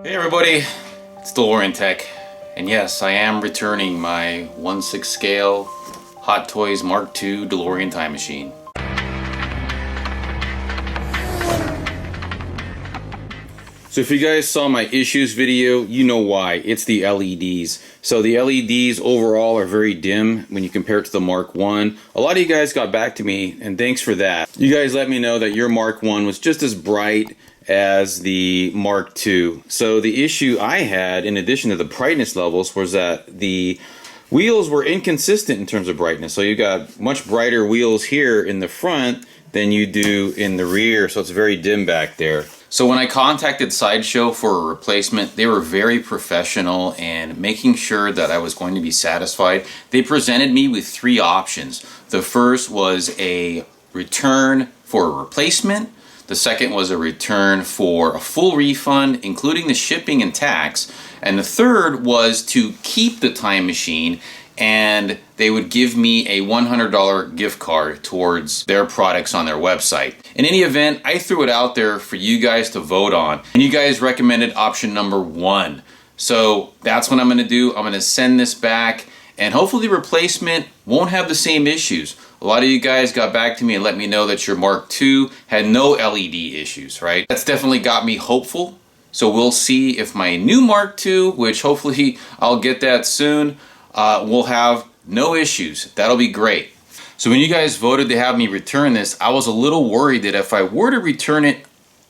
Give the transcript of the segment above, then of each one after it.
Hey everybody, it's DeLorean Tech, and yes, I am returning my 1/6 scale Hot Toys Mark II DeLorean time machine. So if you guys saw my issues video, you know why. It's the LEDs. So the LEDs overall are very dim when you compare it to the Mark I. A lot of you guys got back to me, and thanks for that. You guys let me know that your Mark I was just as bright as the Mark II. So the issue I had, in addition to the brightness levels, was that the wheels were inconsistent in terms of brightness. So you got much brighter wheels here in the front than you do in the rear, so it's very dim back there. So when I contacted Sideshow for a replacement, they were very professional and making sure that I was going to be satisfied. They presented me with three options. The first was a return for a replacement. The second was a return for a full refund, including the shipping and tax. And the third was to keep the time machine, and they would give me a $100 gift card towards their products on their website. In any event, I threw it out there for you guys to vote on, and you guys recommended option number 1. So that's what I'm going to do. I'm going to send this back, and hopefully the replacement won't have the same issues. A lot of you guys got back to me and let me know that your Mark II had no LED issues, right? That's definitely got me hopeful. So we'll see if my new Mark II, which hopefully I'll get that soon, will have no issues. That'll be great. So when you guys voted to have me return this, I was a little worried that if I were to return it,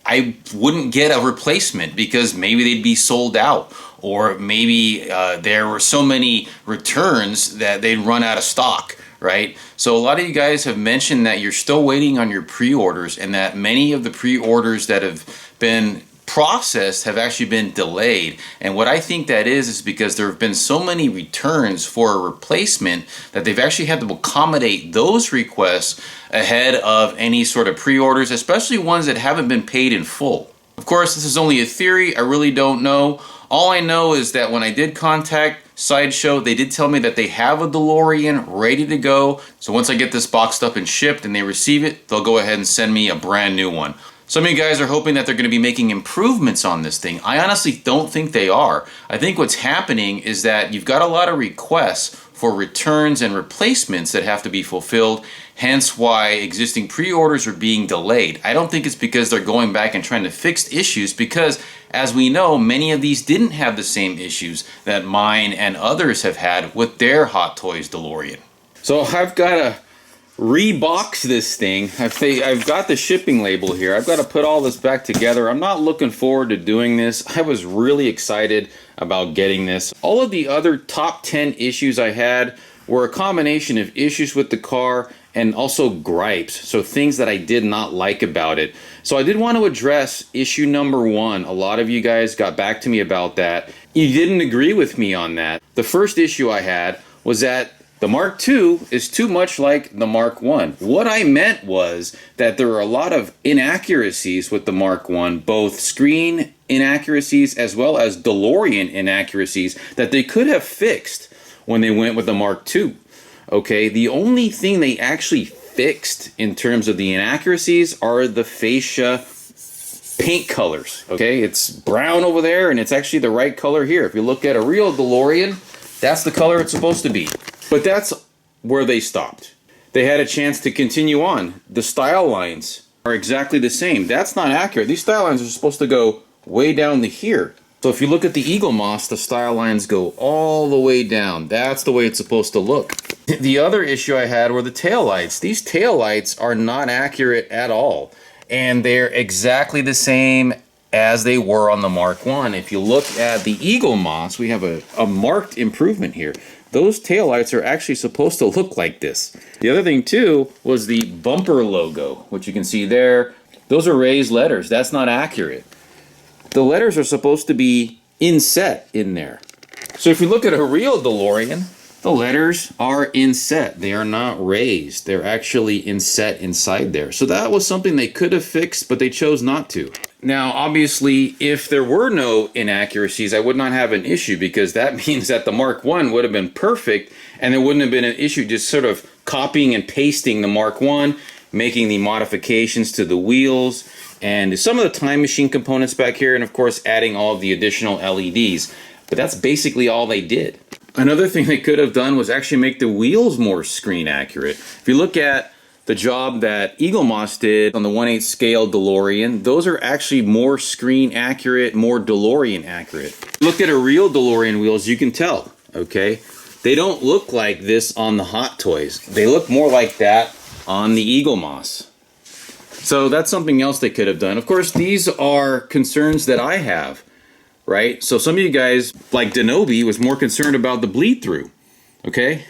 I wouldn't get a replacement because maybe they'd be sold out, or maybe there were so many returns that they'd run out of stock, right? So a lot of you guys have mentioned that you're still waiting on your pre-orders, and that many of the pre-orders that have been processed have actually been delayed. And what I think that is because there have been so many returns for a replacement that they've actually had to accommodate those requests ahead of any sort of pre-orders, especially ones that haven't been paid in full. Of course, this is only a theory. I really don't know. All I know is that when I did contact Sideshow, they did tell me that they have a DeLorean ready to go. So once I get this boxed up and shipped and they receive it, they'll go ahead and send me a brand new one. Some of you guys are hoping that they're going to be making improvements on this thing. I honestly don't think they are. I think what's happening is that you've got a lot of requests for returns and replacements that have to be fulfilled, hence why existing pre-orders are being delayed. I don't think it's because they're going back and trying to fix issues, because as we know, many of these didn't have the same issues that mine and others have had with their Hot Toys DeLorean. So I've got to rebox this thing. I've got the shipping label here. I've got to put all this back together. I'm not looking forward to doing this. I was really excited about getting this. All of the other top 10 issues I had were a combination of issues with the car and also gripes, so things that I did not like about it. So I did want to address issue number 1. A lot of you guys got back to me about that. You didn't agree with me on that. The first issue I had was that the Mark II is too much like the Mark I. What I meant was that there are a lot of inaccuracies with the Mark I, both screen inaccuracies as well as DeLorean inaccuracies that they could have fixed when they went with the Mark II. Okay, the only thing they actually fixed in terms of the inaccuracies are the fascia paint colors. Okay, it's brown over there and it's actually the right color here. If you look at a real DeLorean, that's the color it's supposed to be. But that's where they stopped. They had a chance to continue on. The style lines are exactly the same. That's not accurate. These style lines are supposed to go way down to here. So if you look at the Eagle Moss, the style lines go all the way down. That's the way it's supposed to look. The other issue I had were the taillights. These taillights are not accurate at all. And they're exactly the same as they were on the Mark I. If you look at the Eagle Moss, we have a marked improvement here. Those taillights are actually supposed to look like this. The other thing too was the bumper logo, which you can see there. Those are raised letters. That's not accurate. The letters are supposed to be inset in there. So if you look at a real DeLorean, the letters are inset. They are not raised. They're actually inset inside there. So that was something they could have fixed, but they chose not to. Now, obviously, if there were no inaccuracies, I would not have an issue, because that means that the Mark I would have been perfect and there wouldn't have been an issue just sort of copying and pasting the Mark I, making the modifications to the wheels and some of the time machine components back here, and of course adding all of the additional LEDs. But that's basically all they did. Another thing they could have done was actually make the wheels more screen accurate. If you look at the job that Eaglemoss did on the 1/8 scale DeLorean, those are actually more screen accurate, more DeLorean accurate. Look at a real DeLorean wheels, you can tell, okay? They don't look like this on the Hot Toys. They look more like that on the Eaglemoss. So that's something else they could have done. Of course, these are concerns that I have, right? So some of you guys, like Denobi, was more concerned about the bleed through, okay?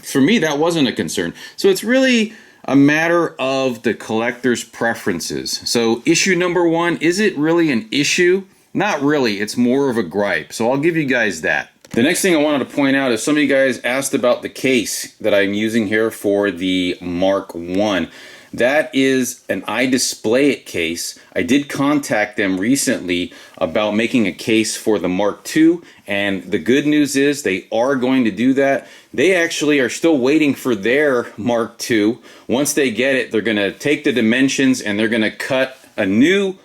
For me, that wasn't a concern. So it's really a matter of the collector's preferences. So issue number 1, is it really an issue? Not really, it's more of a gripe. So I'll give you guys that. The next thing I wanted to point out is some of you guys asked about the case that I'm using here for the Mark 1. That is an iDisplay It case. I did contact them recently about making a case for the Mark II, and the good news is they are going to do that. They actually are still waiting for their Mark II. Once they get it, they're going to take the dimensions and they're going to cut a new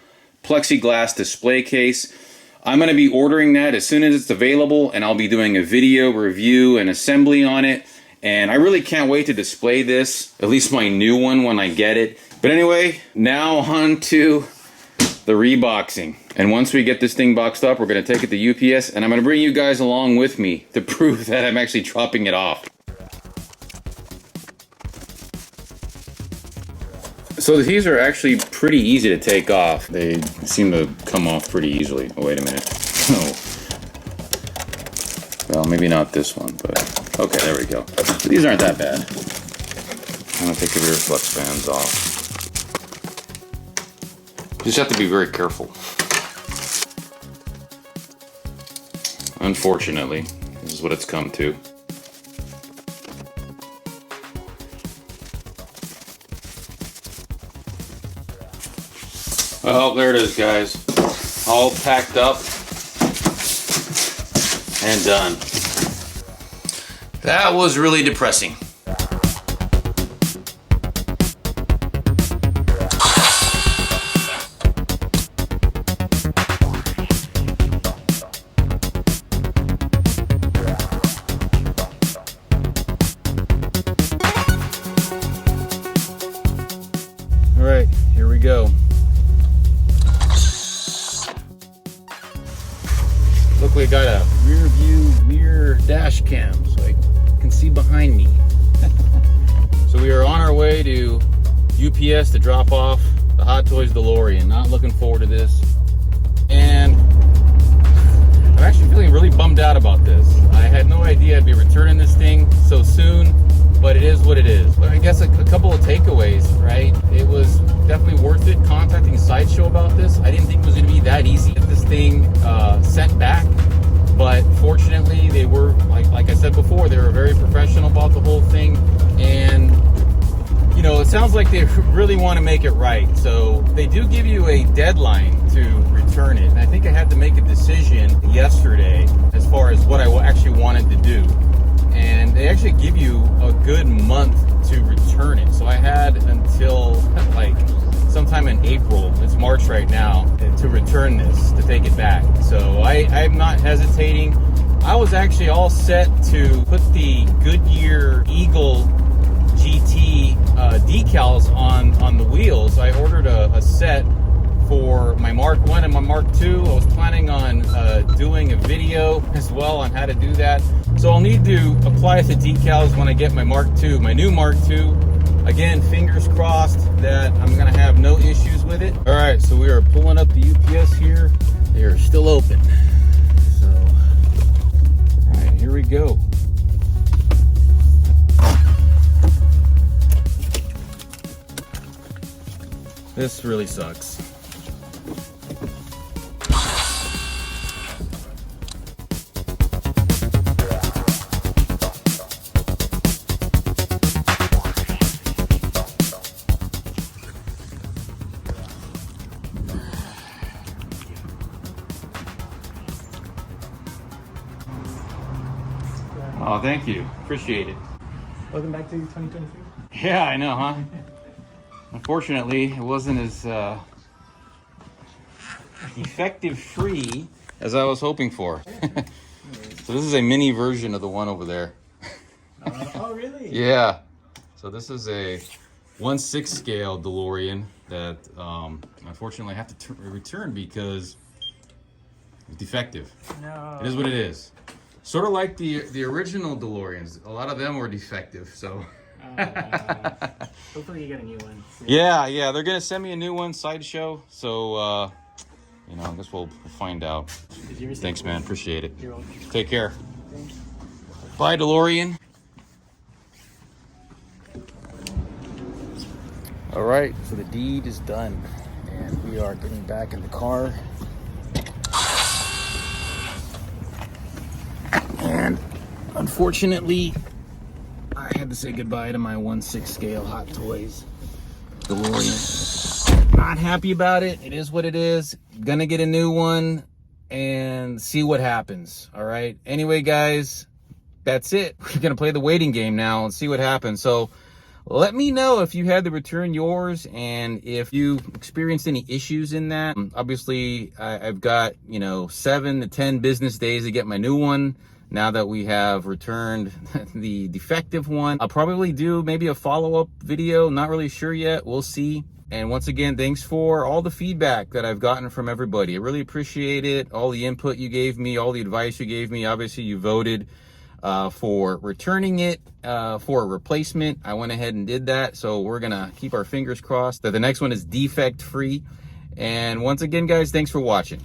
plexiglass display case. I'm going to be ordering that as soon as it's available, and I'll be doing a video review and assembly on it. And I really can't wait to display this, at least my new one when I get it. But anyway, now on to the reboxing. And once we get this thing boxed up, we're going to take it to UPS, and I'm going to bring you guys along with me to prove that I'm actually dropping it off. So these are actually pretty easy to take off. They seem to come off pretty easily. Oh, wait a minute. Oh. Well, maybe not this one, but okay, there we go. These aren't that bad. I'm gonna take the rear flex fans off. Just have to be very careful. Unfortunately, this is what it's come to. Well, there it is, guys. All packed up and done. That was really depressing. All right, here we go. Look, we got a rear view mirror dash cam, so I can see behind me. So we are on our way to UPS to drop off the Hot Toys DeLorean. Not looking forward to this. And I'm actually feeling really bummed out about this. I had no idea I'd be returning this thing so soon, but it is what it is. But I guess a couple of takeaways, right? It was definitely worth it contacting Sideshow about this. I didn't think it was going to be that easy to get this thing sent back, but fortunately they were, like I said before, they were very professional about the whole thing, and you know, it sounds like they really want to make it right. So they do give you a deadline to return it, and I think I had to make a decision yesterday as far as what I actually wanted to do. And they actually give you a good month to return it. So I had until like sometime in April, it's March right now, to return this, to take it back. So I'm not hesitating. I was actually all set to put the Goodyear Eagle GT decals on the wheels. I ordered a set for my Mark 1 and my Mark 2. I was planning on doing a video as well on how to do that. So I'll need to apply the decals when I get my Mark 2, my new Mark 2. Again, fingers crossed that I'm gonna have no issues with it. All right, so we are pulling up the UPS here. They are still open. So, all right, here we go. This really sucks. Oh, thank you. Appreciate it. Welcome back to 2023. Yeah, I know, huh? Unfortunately, it wasn't as defective free as I was hoping for. So this is a mini version of the one over there. Oh, really? Yeah. So this is a 1/6 scale DeLorean that unfortunately I have to return because it's defective. No. It is what it is. Sort of like the original DeLoreans. A lot of them were defective, so. Hopefully you get a new one soon. Yeah, they're gonna send me a new one, Sideshow. So, you know, I guess we'll find out. Thanks, man. Appreciate it. You're welcome. Take care. Thanks. Bye, DeLorean. All right, so the deed is done, and we are getting back in the car. And unfortunately, I had to say goodbye to my 1/6 scale Hot Toys DeLorean. Not happy about it. It is what it is. Gonna get a new one and see what happens. All right. Anyway, guys, that's it. We're gonna play the waiting game now and see what happens. So let me know if you had to return yours and if you experienced any issues in that. Obviously, I've got, 7 to 10 business days to get my new one. Now that we have returned the defective one, I'll probably do maybe a follow-up video. Not really sure yet. We'll see. And once again, thanks for all the feedback that I've gotten from everybody. I really appreciate it. All the input you gave me, all the advice you gave me. Obviously, you voted for returning it for a replacement. I went ahead and did that. So we're going to keep our fingers crossed that the next one is defect free. And once again, guys, thanks for watching.